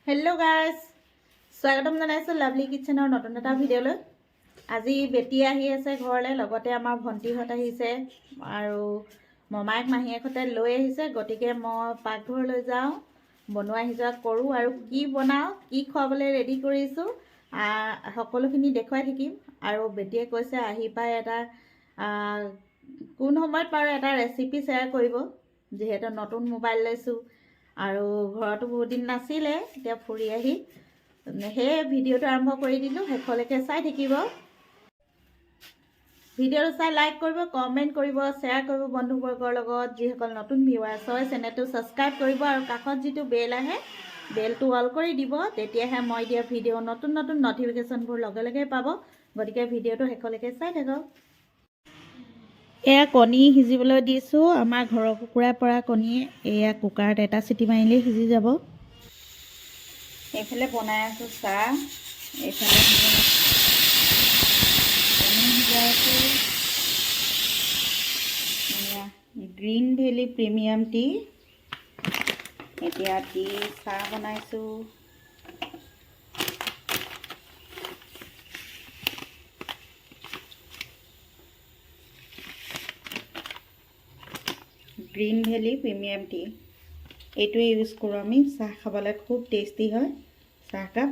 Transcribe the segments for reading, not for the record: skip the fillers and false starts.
Hello' guys, স্বাগতম জনাইছোঁ lovely কিটচেনৰ নতুন এটা ভিডিঅ'লৈ। আজি বেটি আহি আছে ঘৰলৈ, লগতে আমাৰ ভণ্টিহঁত আহিছে আৰু মমায়েক মাহীয়েকহঁতে লৈ আহিছে। গতিকে মই পাকঘৰলৈ যাওঁ, বনোৱা সিজোৱা কৰোঁ আৰু কি বনাওঁ, কি খুৱাবলৈ ৰেডি কৰিছোঁ সকলোখিনি দেখুৱাই থাকিম। আৰু বেটিয়ে কৈছে আহি পাই এটা কোন সময়ত পাৰোঁ এটা ৰেচিপি শ্বেয়াৰ কৰিব, যিহেতু নতুন মোবাইল লৈছোঁ আৰু ঘৰতো বহুত দিন নাছিলে। এতিয়া ফুৰি আহি সেই ভিডিঅ'টো আৰম্ভ কৰি দিলোঁ, শেষলৈকে চাই থাকিব। ভিডিঅ'টো চাই লাইক কৰিব, কমেণ্ট কৰিব, শ্বেয়াৰ কৰিব বন্ধুবৰ্গৰ লগত। যিসকল নতুন ভিউৱাৰ্ছ হয় চেনেলটো ছাবস্ক্ৰাইব কৰিব আৰু কাষত যিটো বেল আহে বেলটো অল কৰি দিব, তেতিয়াহে মই দিয়া ভিডিঅ' নতুন নতুন নটিফিকেশ্যনবোৰ লগে লগে পাব। গতিকে ভিডিঅ'টো শেষলৈকে চাই থাকক। এয়া কণী সিজিবলৈ দিছোঁ। আমাৰ ঘৰৰ কুকুৰাই পৰা কণী এয়া কুকাৰত এটা চিটি মাৰিলেই সিজি যাব। এইফালে বনাই আছোঁ চাহ, এইফালে কণী সিজাই আছোঁ। এয়া গ্ৰীণ ভেলী প্ৰিমিয়াম টি, এতিয়া টি চাহ বনাইছোঁ। গ্ৰীণ ভেলী প্ৰিমিয়াম টি এইটোৱে ইউজ কৰোঁ আমি। চাহ খাবলৈ খুব টেষ্টি হয় চাহকাপ।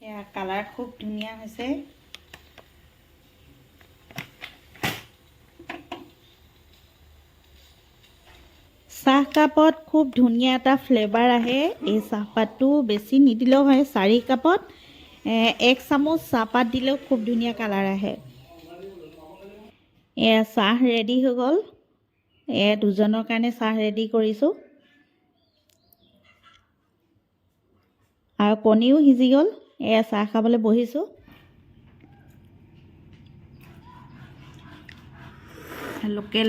এয়া কালাৰ খুব ধুনীয়া হৈছে। চাহকাপত খুব ধুনীয়া এটা ফ্লেভাৰ আহে। এই চাহপাতটো বেছি নিদিলেও হয়, 4 কাপত 1 চামুচ চাহপাত দিলেও খুব ধুনীয়া কালাৰ আহে। এয়া চাহ ৰেডি হৈ গ'ল। এয়া দুজনৰ কাৰণে চাহ ৰেডি কৰিছোঁ আৰু কণীও সিজি গ'ল। এয়া চাহ খাবলৈ বহিছোঁ। লোকেল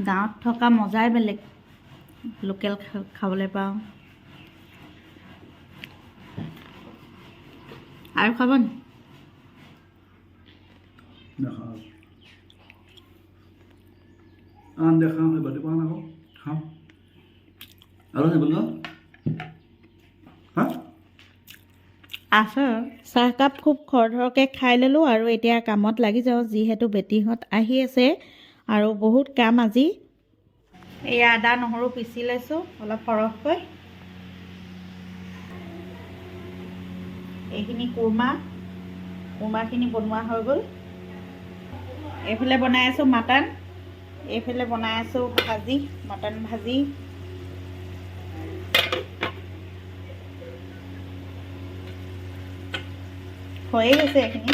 গাঁৱত থকা মজাই বেলেগ, লোকেল খাবলৈ পাওঁ। আৰু খাব নি? আছে। চাহকাপ খুব খৰধৰকৈ খাই ল'লোঁ আৰু এতিয়া কামত লাগি যাওঁ, যিহেতু বেটিহঁত আহি আছে আৰু বহুত কাম আজি। এয়া আদা নহৰু পিচি লৈছোঁ অলপ সৰহকৈ। এইখিনি কোৰমাখিনি বনোৱা হৈ গ'ল। এইফালে বনাই আছোঁ মাটন, এইফালে বনাই আছোঁ ভাজি, মটন ভাজি। হৈয়ে গৈছে এইখিনি।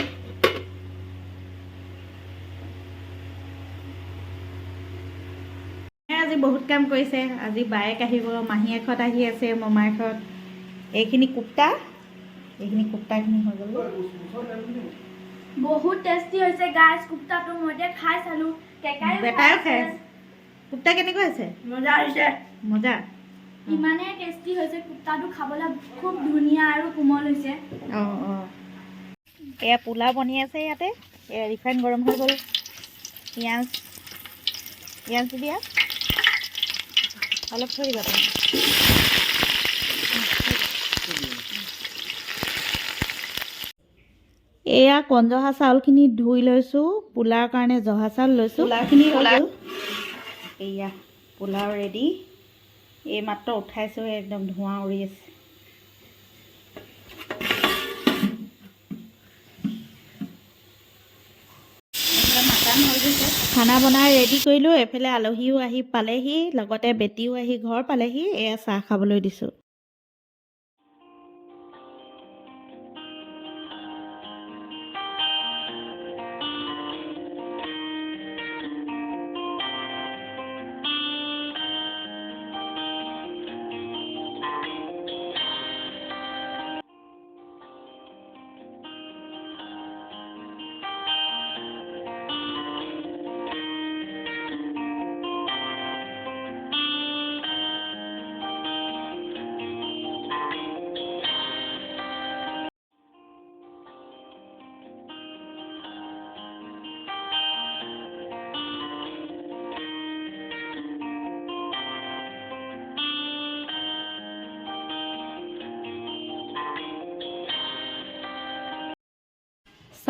আজি বহুত কাম কৰিছে। আজি বায়েক আহিব, মাহীয়েকহঁত আহি আছে, মমায়েকহঁত। এইখিনি কোপ্তাখিনি হৈ গ'ল। বহুত টেষ্টি হৈছে গাইজ কুপ্তাটো। মই এতিয়া খাই চালোঁ, বেটাইও খাই। কুপ্তা কেনেকুৱা হৈছে? মজা হৈছে। মজা ইমানেই টেষ্টি হৈছে কুপ্তাটো, খাবলৈ খুব ধুনীয়া আৰু কোমল হৈছে। এয়া পোলাও বনি আছে ইয়াতে। এয়া ৰিফাইন গৰম হৈ গ'ল। পিঁয়াজ দিয়া অলপ থৈ দিবা তুমি। এয়া কণজহা চাউলখিনি ধুই লৈছোঁ, পোলাওৰ কাৰণে জহা চাউল লৈছোঁ। পোলাওখিনি হৈ গ'ল। এয়া পোলাও ৰেডি। এই মাত্ৰ উঠাইছোঁ, একদম ধোঁৱা উৰি আছে। খানা বনাই ৰেডি কৰিলোঁ। এইফালে আলহীও আহি পালেহি, লগতে বেটিও আহি ঘৰ পালেহি। এয়া চাহ খাবলৈ দিছোঁ।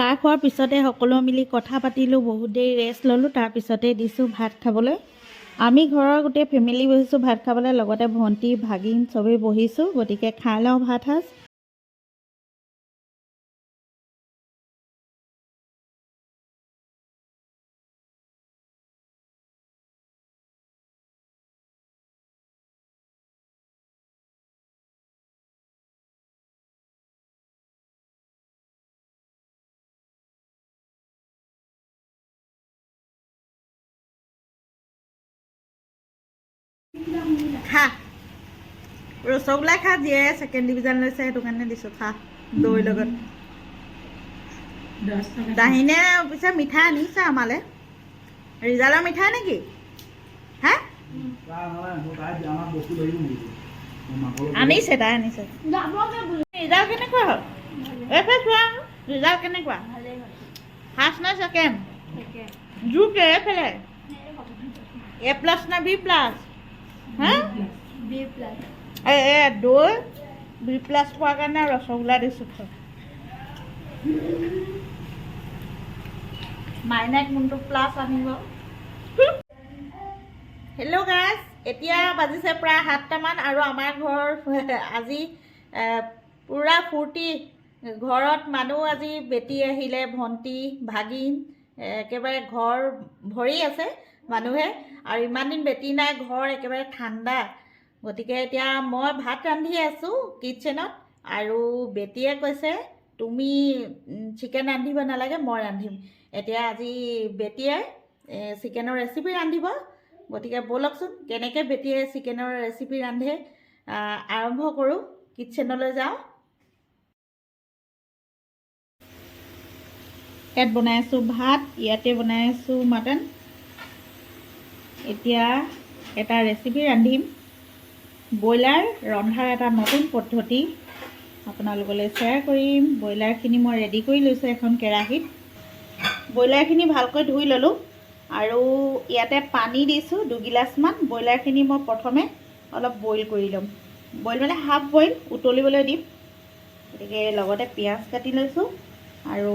চাহ খোৱাৰ পিছতে সকলো মিলি কথা পাতিলোঁ, বহুত দেৰি ৰেষ্ট ল'লোঁ। তাৰপিছতে দিছোঁ ভাত খাবলৈ। আমি ঘৰৰ গোটেই ফেমিলি বহিছোঁ ভাত খাবলৈ, লগতে ভণ্টি ভাগিন চবেই বহিছোঁ। গতিকে খাই লওঁ ভাত সাজ। খা ৰসগোল্লা খা, যিয়ে ছেকেণ্ড ডিভিজন লৈছে সেইটো কাৰণে দিছোঁ। খা দৈৰ লগত। দাহিনে পিছে মিঠাই আনিছে আমালৈ। ৰিজালৰ মিঠাই নেকি? হা আনিছে, তাই আনিছে। ৰিজাল্ট কেনেকুৱা হ'ল? এইফালে চোৱা, ৰিজাল্ট কেনেকুৱা? ফাৰ্ষ্ট নে ছেকেণ্ড? জোকে এইফালে A+ নে B+? হা দৈ B+ পোৱাৰ কাৰণে ৰসগোল্লা দিছোঁ। মাইনাক কোনটো প্লাছ আনিব? হেল্ল' গাইজ, এতিয়া বাজিছে প্ৰায় 7টামান আৰু আমাৰ ঘৰ আজি পূৰা ফূৰ্তি। ঘৰত মানুহ আজি বেটি আহিলে, ভণ্টি ভাগিন, একেবাৰে ঘৰ ভৰি আছে মানুহে। আৰু ইমান দিন বেটি নাই, ঘৰ একেবাৰে ঠাণ্ডা। গতিকে এতিয়া মই ভাত ৰান্ধি আছোঁ কিটচেনত, আৰু বেটিয়ে কৈছে তুমি চিকেন ৰান্ধিব নালাগে, মই ৰান্ধিম। এতিয়া আজি বেটিয়ে চিকেনৰ ৰেচিপি ৰান্ধিব। গতিকে ব'লকচোন কেনেকৈ বেটিয়ে চিকেনৰ ৰেচিপি ৰান্ধে আৰম্ভ কৰোঁ। কিটচেনলৈ যাওঁ। ইয়াত বনাই আছোঁ ভাত, ইয়াতে বনাই আছোঁ মাটন। এতিয়া এটা ৰেচিপি ৰান্ধিম। ব্ৰইলাৰ ৰন্ধাৰ এটা নতুন পদ্ধতি আপোনালোকলৈ শ্বেয়াৰ কৰিম। ব্ৰইলাৰখিনি মই ৰেডি কৰি লৈছোঁ এখন কেৰাহীত। ব্ৰইলাৰখিনি ভালকৈ ধুই ল'লোঁ আৰু ইয়াতে পানী দিছোঁ 2 গিলাচমান। ব্ৰইলাৰখিনি মই প্ৰথমে অলপ বইল কৰি ল'ম। বইল মানে হাফ বইল, উতলিবলৈ দিম। গতিকে লগতে পিঁয়াজ কাটি লৈছোঁ আৰু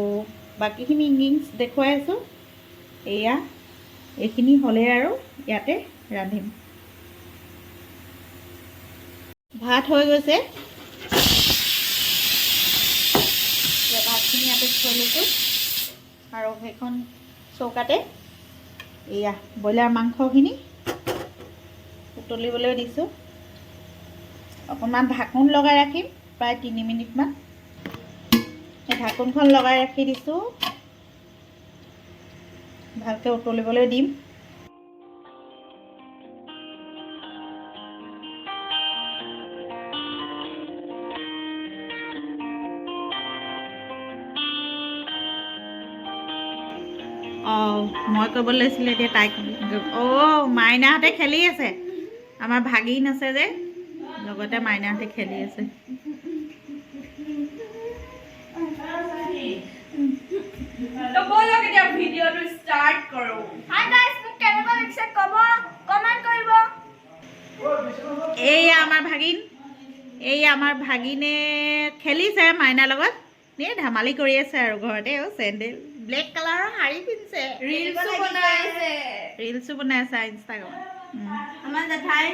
বাকীখিনি ইনগ্ৰিডিয়েণ্টছ দেখুৱাই আছোঁ। এইখিনি হ'লে আৰু ইয়াতে ৰান্ধিম। ভাত হৈ গৈছে, ভাতখিনি ইয়াতে থৈ লৈছোঁ আৰু সেইখন চৌকাতে ব্ৰইলাৰ মাংসখিনি উতলিবলৈ দিছোঁ। অকণমান ঢাকোন লগাই ৰাখিম প্ৰায় 3 মিনিটমান। এই ঢাকোনখন লগাই ৰাখি দিছোঁ, ভালকৈ উতলিবলৈ দিম। মই ক'ব লৈছিলোঁ এতিয়া তাইক। মাইনাহঁতে খেলি আছে। আমাৰ ভাগিন আছে যে, লগতে মাইনাহঁতে খেলি আছে। ভিডিঅ'টো ষ্টাৰ্ট কৰোঁ। এইয়া আমাৰ ভাগিনে খেলিছে মাইনাৰ লগত। ধেমালি কৰি আছে আৰু ঘৰতে। চেণ্ডেল ব্লেক কালাৰৰ শাৰী পিন্ধিছে, ৰিলছো বনাই আছে ইনষ্টাগ্ৰামত। আমাৰ জেঠাই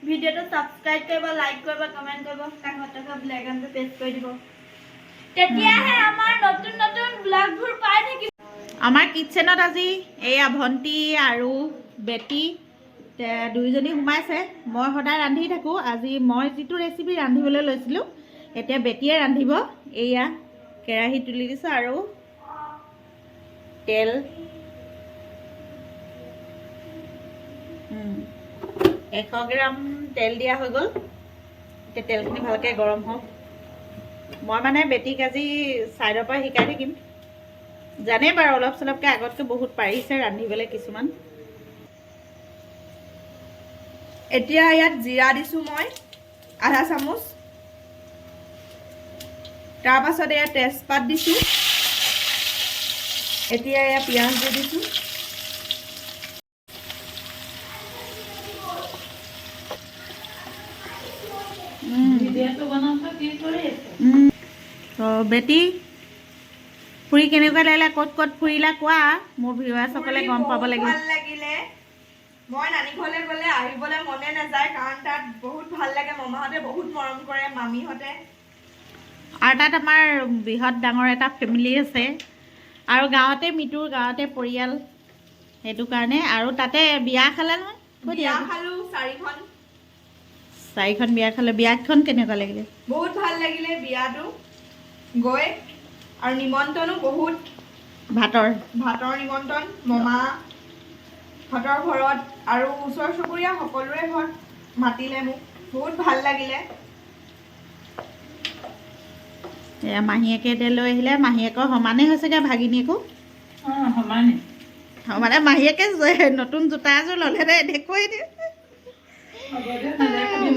ভিডিঅ'টো ছাবস্ক্ৰাইব কৰিব, লাইক কৰিব, কমেণ্ট কৰিব, কাষত থকা বেল আইকনটো প্ৰেছ কৰি দিব। তেতিয়াহে আমাৰ নতুন নতুন ব্লগবোৰ পাই থাকিব। আমাৰ কিটচেনত আজি ভণ্টি আৰু বেটি দুইজনী সোমাইছে। মই সদায় ৰান্ধি থাকোঁ। আজি মই যিটো ৰেচিপি ৰান্ধিবলৈ লৈছিলোঁ, এতিয়া বেটিয়ে ৰান্ধিব। কেৰাহী তুলি দিছোঁ আৰু তেল 100 গ্ৰাম তেল দিয়া হৈ গ'ল। এতিয়া তেলখিনি ভালকৈ গৰম হওক। মই মানে বেটিক আজি ছাইডৰ পৰা শিকাই থাকিম। জানেই বাৰু অলপ চলপকৈ আগতকৈ বহুত পাৰিছে ৰান্ধিবলৈ কিছুমান। এতিয়া ইয়াত জিৰা দিছোঁ মই আধা চামুচ। তাৰ পাছত এয়া তেজপাত দিছোঁ। এতিয়া এয়া পিঁয়াজ দি দিছোঁ। বেটি ফুৰি কেনেকুৱা লাগিলে, ক'ত ক'ত ফুৰিলা কোৱা, মোৰ ভিউৱাৰ্ছসকলে গম পাব লাগিব। ভাল লাগিলে। মই নানী ঘৰলৈ গ'লে আহিবলৈ মনে নাযায়, কাৰণ তাত বহুত ভাল লাগে। মামাহঁতে বহুত মৰম কৰে, মামীহঁতে। আৰু তাত আমাৰ বৃহৎ ডাঙৰ এটা ফেমিলি আছে, আৰু গাঁৱতে মিতুৰ, গাঁৱতে পৰিয়াল, সেইটো কাৰণে। আৰু তাতে বিয়া খালে নহয়, বিয়া খালো 4খন বিয়া খালে। বিয়াখন কেনেকুৱা লাগিলে? বহুত ভাল লাগিলে বিয়াটো গৈ, আৰু নিমন্ত্ৰণো বহুত। ভাতৰ নিমন্ত্ৰণ মামাহঁতৰ ঘৰত আৰু ওচৰ চুবুৰীয়া সকলোৰে ঘৰত মাতিলে মোক, বহুত ভাল লাগিলে। এয়া মাহীয়েকে এতিয়া লৈ আহিলে, মাহীয়েকৰ সমানেই হৈছেগৈ ভাগিনীয়েকো। মানে মাহীয়েকে নতুন জোতা এযোৰ ল'লে দে, দেখুৱাই দিয়ে।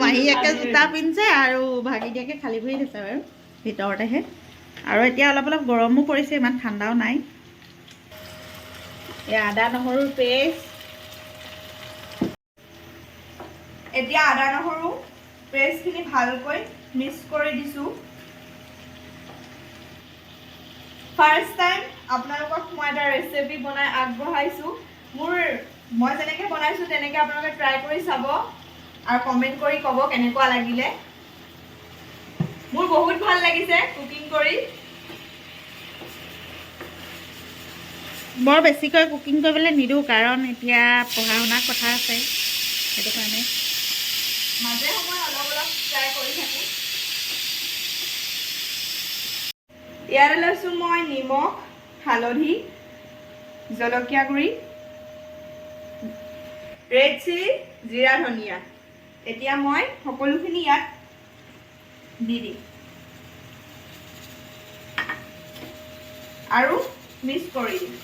মাহীয়েকে জোতা পিন্ধিছে আৰু ভাগিনীয়েকে খালী ভৰি দিছে বাৰু, ভিতৰতেহে। আৰু এতিয়া অলপ অলপ গৰমো পৰিছে, ইমান ঠাণ্ডাও নাই। এয়া আদা নহৰুৰ পেষ্ট। এতিয়া আদা নহৰু পেষ্টখিনি ভালকৈ মিক্স কৰি দিছোঁ। ফাৰ্ষ্ট টাইম আপোনালোকক মই এটা ৰেচিপি বনাই আগবঢ়াইছোঁ। মই যেনেকৈ বনাইছোঁ তেনেকৈ আপোনালোকে ট্ৰাই কৰি চাব আৰু কমেণ্ট কৰি ক'ব কেনেকুৱা লাগিলে। মোৰ বহুত ভাল লাগিছে কুকিং কৰি। বৰ বেছিকৈ কুকিং কৰিবলৈ নিদিওঁ, কাৰণ এতিয়া পঢ়া শুনাৰ কথা আছে, সেইটো কাৰণে মাজে সময়ে অলপ অলপ ট্ৰাই কৰি থাকোঁ। ইয়াত লৈছোঁ মই নিমখ, হালধি, জলকীয়া গুড়ি, ৰেড চিলি, জিৰা, ধনিয়া। এতিয়া মই সকলোখিনি ইয়াত দি দিম আৰু মিক্স কৰি দিম।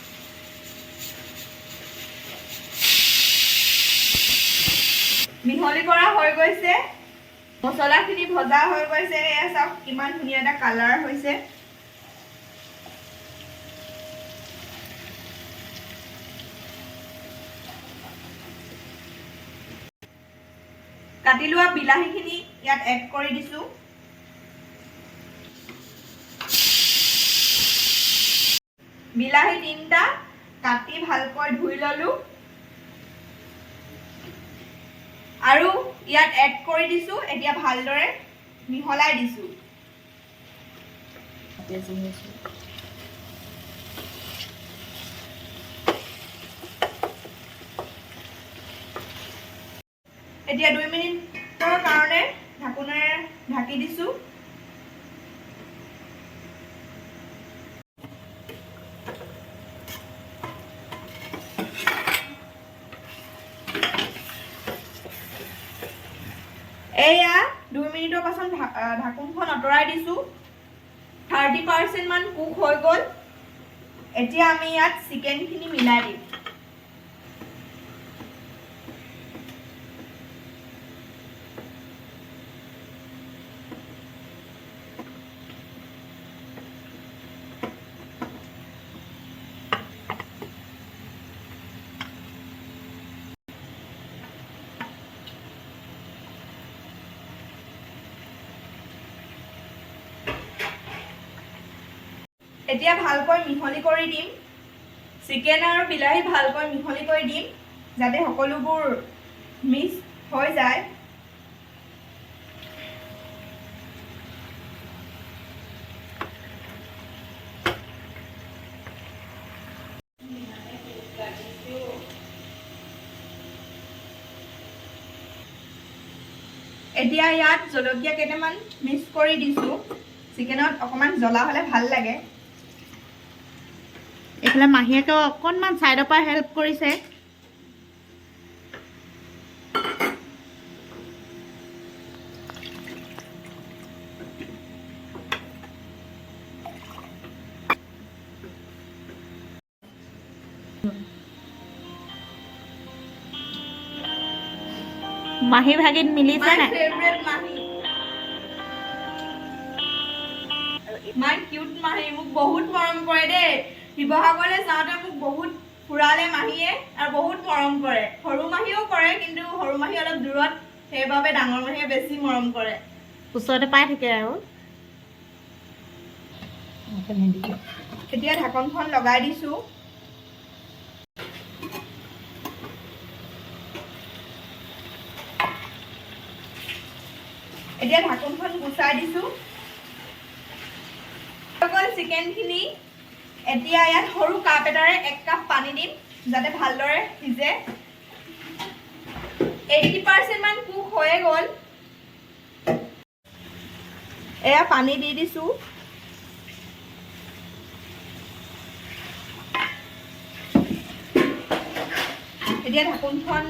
মিহলি কৰা হৈ গৈছে, মছলাখিনি ভজা হৈ গৈছে। এয়া চাওক কিমান ধুনীয়া এটা কালাৰ হৈছে। কাটি লোৱা বিলাহীখিনি ইয়াত এড কৰি দিছোঁ। বিলাহী 3টা কাটি ভালকৈ ধুই ল'লোঁ আৰু ইয়াত এড কৰি দিছোঁ। এতিয়া ভালদৰে মিহলাই দিছোঁ। এতিয়া 2 মিনিটৰ কাৰণে ঢাকোনেৰে ঢাকি দিছোঁ। এয়া 2 মিনিটৰ পাছত ঢাকোনখন আঁতৰাই দিছোঁ। 30% মান কুক হৈ গ'ল। এতিয়া আমি ইয়াত চিকেনখিনি মিলাই দিম। এতিয়া ভালকৈ মিহলি কৰি দিম। চিকেন আৰু বিলাহী ভালকৈ মিহলি কৰি দিম, যাতে সকলোবোৰ মিক্স হৈ যায়। এতিয়া ইয়াত জলকীয়া কেইটামান মিক্স কৰি দিছোঁ। চিকেনত অকণমান জ্বলা হ'লে ভাল লাগে। এইফালে মাহীয়েকেও অকণমান ছাইডৰ পৰা হেল্প কৰিছে। মাহী ভাগিন মিলিছে নাই? মাই কিউট মাহী, মোক বহুত মৰম কৰে দেই। শিৱসাগৰলৈ যাওঁতে মোক বহুত ফুৰালে মাহীয়ে, আৰু বহুত মৰম কৰে। সৰু মাহীও কৰে, কিন্তু সৰু মাহী অলপ দূৰত, সেইবাবে ডাঙৰ মাহীয়ে বেছি মৰম কৰে। ওচৰতে পাই থাকে আৰু এতিয়া ঢাকনখন লগাই দিছোঁ। এতিয়া ঢাকনখন গুচাই দিছোঁ। চিকেনখিনি এতিয়া ইয়াত সৰু কাপ এটাৰে 1 কাপ পানী দিম যাতে ভালদৰে সিজে। 80% মান কুক হৈয়ে গ'ল। এয়া পানী দি দিছোঁ। এতিয়া ঢাকনখন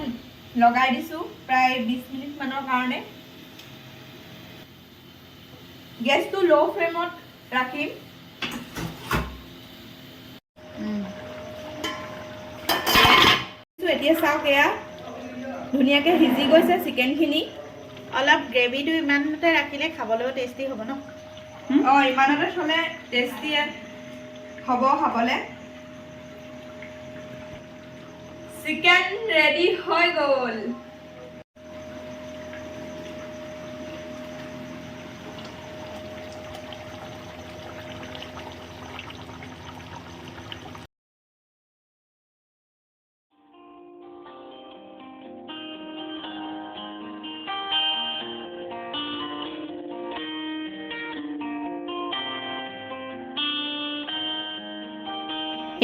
লগাই দিছোঁ প্ৰায় 20 মিনিট মানৰ কাৰণে। গেছটো ল' ফ্লেমত ৰাখিম। এতিয়া চাওক, এয়া ধুনীয়াকৈ সিজি গৈছে চিকেনখিনি। অলপ গ্ৰেভিটো ইমানতে ৰাখিলে খাবলৈও টেষ্টি হ'ব ন? অঁ, ইমানতে থ'লে টেষ্টি হ'ব খাবলৈ। চিকেন ৰেডি হৈ গ'ল।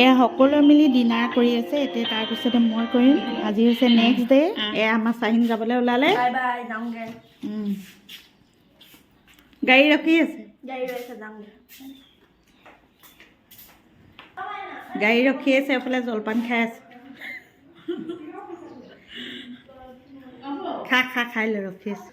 এয়া সকলোৱে মিলি ডিনাৰ কৰি আছে। এতিয়া তাৰপিছতে মই কৰিম। আজি হৈছে নেক্সট ডে'। এয়া আমাৰ চাহিন যাবলৈ ওলালে। Bye bye, যাওঁগে। গাড়ী ৰখি আছে। গাড়ী ৰৈছে, যাওঁগে। গাড়ী ৰখি আছে, এফালে জলপান খাই আছে। খাই লৈ ৰখি আছে।